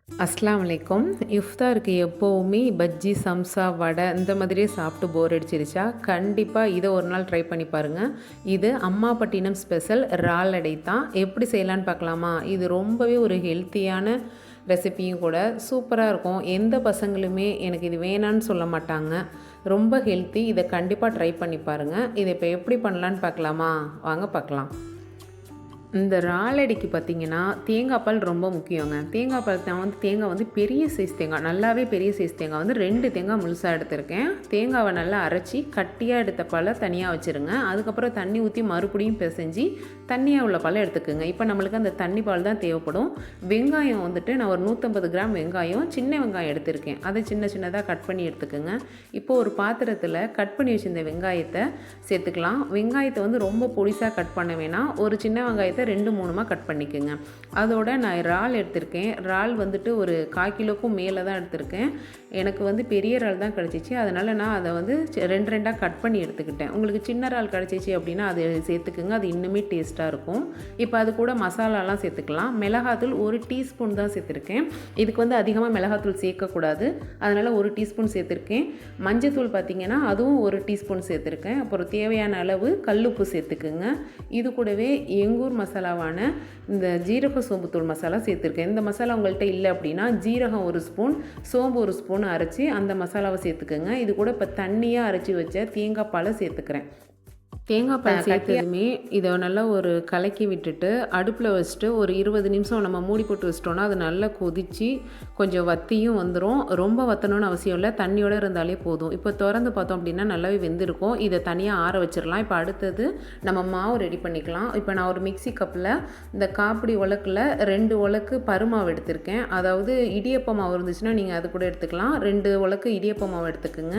அஸ்ஸலாமு அலைக்கும். இஃப்தாருக்கு எப்போவுமே பஜ்ஜி, சம்சா, வடை இந்த மாதிரியே சாப்பிட்டு போர் அடிச்சிருச்சா, கண்டிப்பாக இதை ஒரு நாள் ட்ரை பண்ணி பாருங்கள். இது அம்மாபட்டினம் ஸ்பெஷல் இறால் அடை தான். எப்படி செய்யலான்னு பார்க்கலாமா? இது ரொம்பவே ஒரு ஹெல்த்தியான ரெசிபியும் கூட. சூப்பராக இருக்கும். எந்த பசங்களுமே எனக்கு இது வேணான்னு சொல்ல மாட்டாங்க. ரொம்ப ஹெல்த்தி. இதை கண்டிப்பாக ட்ரை பண்ணி பாருங்கள். இதை இப்போ எப்படி பண்ணலான்னு பார்க்கலாமா? வாங்க பார்க்கலாம். இந்த இறாலடிக்கு பார்த்திங்கன்னா தேங்காய் பால் ரொம்ப முக்கியங்க. தேங்காய் பால் நான் தேங்காய் பெரிய சைஸ் தேங்காய், நல்லாவே பெரிய சைஸ் தேங்காய் 2 தேங்காய் முழுசாக எடுத்திருக்கேன். தேங்காவை நல்லா அரைச்சி கட்டியாக எடுத்த பாலை தனியாக வச்சுருங்க. அதுக்கப்புறம் தண்ணி ஊற்றி மறுபடியும் பிசைஞ்சு தண்ணியாக உள்ள பாலை எடுத்துக்கோங்க. இப்போ நம்மளுக்கு அந்த தண்ணி பால் தான் தேவைப்படும். வெங்காயம் நான் ஒரு 150 கிராம் வெங்காயம், சின்ன வெங்காயம் எடுத்திருக்கேன். அதை சின்ன சின்னதாக கட் பண்ணி எடுத்துக்கோங்க. இப்போது ஒரு பாத்திரத்தில் கட் பண்ணி வச்சுருந்த வெங்காயத்தை சேர்த்துக்கலாம். வெங்காயத்தை ரொம்ப பொடிசாக கட் பண்ண வேணாம். ஒரு சின்ன வெங்காயத்தை 2-3 கட் பண்ணிக்கோங்க. அதோட நான் இறால் எடுத்திருக்கேன். இறால் ஒரு 1/4 கிலோக்கும் மேலே தான் எடுத்திருக்கேன். எனக்கு பெரிய இறால் தான் கிடச்சிச்சு. அதனால் நான் அதை 2 கட் பண்ணி எடுத்துக்கிட்டேன். உங்களுக்கு சின்ன இறால் கிடச்சிச்சு அப்படின்னா அது சேர்த்துக்குங்க. அது இன்னுமே டேஸ்ட்டாக இருக்கும். இப்போ அது கூட மசாலாலாம் சேர்த்துக்கலாம். மிளகாத்தூள் 1 டீஸ்பூன் தான் சேர்த்துருக்கேன். இதுக்கு அதிகமாக மிளகாத்தூள் சேர்க்கக்கூடாது. அதனால் 1 டீஸ்பூன் சேர்த்துருக்கேன். மஞ்சத்தூள் பார்த்திங்கன்னா அதுவும் 1 டீஸ்பூன் சேர்த்துருக்கேன். அப்புறம் தேவையான அளவு கல்லுப்பு சேர்த்துக்குங்க. இது கூடவே எங்கூர் மசாலாவான இந்த ஜீரக சோம்புத்தூள் மசாலா சேர்த்துருக்கேன். இந்த மசாலா உங்கள்கிட்ட இல்லை அப்படின்னா ஜீரகம் 1 ஸ்பூன், சோம்பு 1 ஸ்பூன் அரைச்சி அந்த மசாலாவை சேர்த்துக்கோங்க. இது கூட இப்போ தண்ணியாக அரைச்சி வச்ச தேங்காய் பாலை சேர்த்துக்கிறேன். தேங்காய் பால் சேர்த்ததுமே இதை நல்லா ஒரு கலக்கி விட்டுட்டு அடுப்பில் வச்சுட்டு ஒரு 20 நிமிஷம் நம்ம மூடி போட்டு வச்சிட்டோன்னா அது நல்லா கொதித்து கொஞ்சம் வத்தியும் வந்துடும். ரொம்ப வற்றணும்னு அவசியம் இல்லை, தண்ணியோடு இருந்தாலே போதும். இப்போ திறந்து பார்த்தோம் அப்படின்னா நல்லாவே வெந்திருக்கும். இதை தனியாக ஆற வச்சிடலாம். இப்போ அடுத்தது நம்ம மாவு ரெடி பண்ணிக்கலாம். இப்போ நான் ஒரு மிக்ஸி கப்பில் இந்த காப்பிடி உலக்கில் 2 உலக்கு பருமாவு எடுத்திருக்கேன். அதாவது இடியப்ப மாவு இருந்துச்சுன்னா நீங்கள் அது கூட எடுத்துக்கலாம். 2 உலக்கு இடியப்ப மாவு எடுத்துக்குங்க.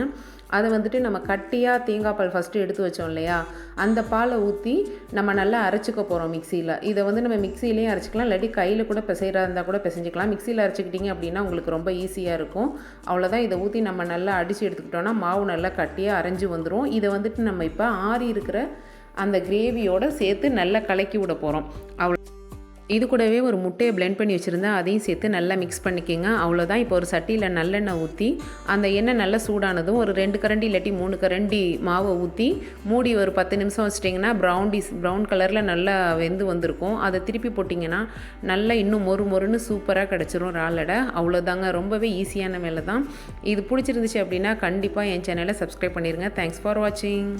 அதை நம்ம கட்டியாக தேங்காய் பால் ஃபஸ்ட்டு எடுத்து வச்சோம் இல்லையா, அந்த பாலை ஊற்றி நம்ம நல்லா அரைச்சிக்க போகிறோம் மிக்சியில். இதை நம்ம மிக்சியிலையும் அரைச்சிக்கலாம், இல்லாட்டி கையில் கூட பிசைகிறா இருந்தால் கூட பிசைஞ்சிக்கலாம். மிக்சியில் அரைச்சிக்கிட்டிங்க அப்படின்னா உங்களுக்கு ரொம்ப ஈஸியாக இருக்கும். அவ்வளோதான். இதை ஊற்றி நம்ம நல்லா அடித்து எடுத்துக்கிட்டோன்னா மாவு நல்லா கட்டியாக அரைஞ்சி வந்துடும். இதை நம்ம இப்போ ஆறி இருக்கிற அந்த கிரேவியோடு சேர்த்து நல்லா கலக்கி விட போகிறோம். அவ்வளோ இது கூடவே ஒரு முட்டையை பிளெண்ட் பண்ணி வச்சுருந்தேன். அதையும் சேர்த்து நல்லா மிக்ஸ் பண்ணிக்கோங்க. அவ்வளோதான். இப்போ ஒரு சட்டியில் நல்லெண்ணெய் ஊற்றி அந்த எண்ணெய் நல்லா சூடானதும் ஒரு 2 கரண்டி இல்லாட்டி 3 கரண்டி மாவை ஊற்றி மூடி ஒரு 10 நிமிஷம் வச்சிட்டிங்கன்னா ப்ரௌன் கலரில் நல்லா வெந்து வந்திருக்கும். அதை திருப்பி போட்டிங்கன்னா நல்லா இன்னும் மொறுன்னு சூப்பராக கிடச்சிரும் இறாலடை. அவ்வளோதாங்க. ரொம்பவே ஈஸியான வேலை தான். இது பிடிச்சிருந்துச்சு அப்படின்னா கண்டிப்பாக என் சேனலை சப்ஸ்கிரைப் பண்ணிடுங்க. தேங்க்ஸ் ஃபார் வாட்சிங்.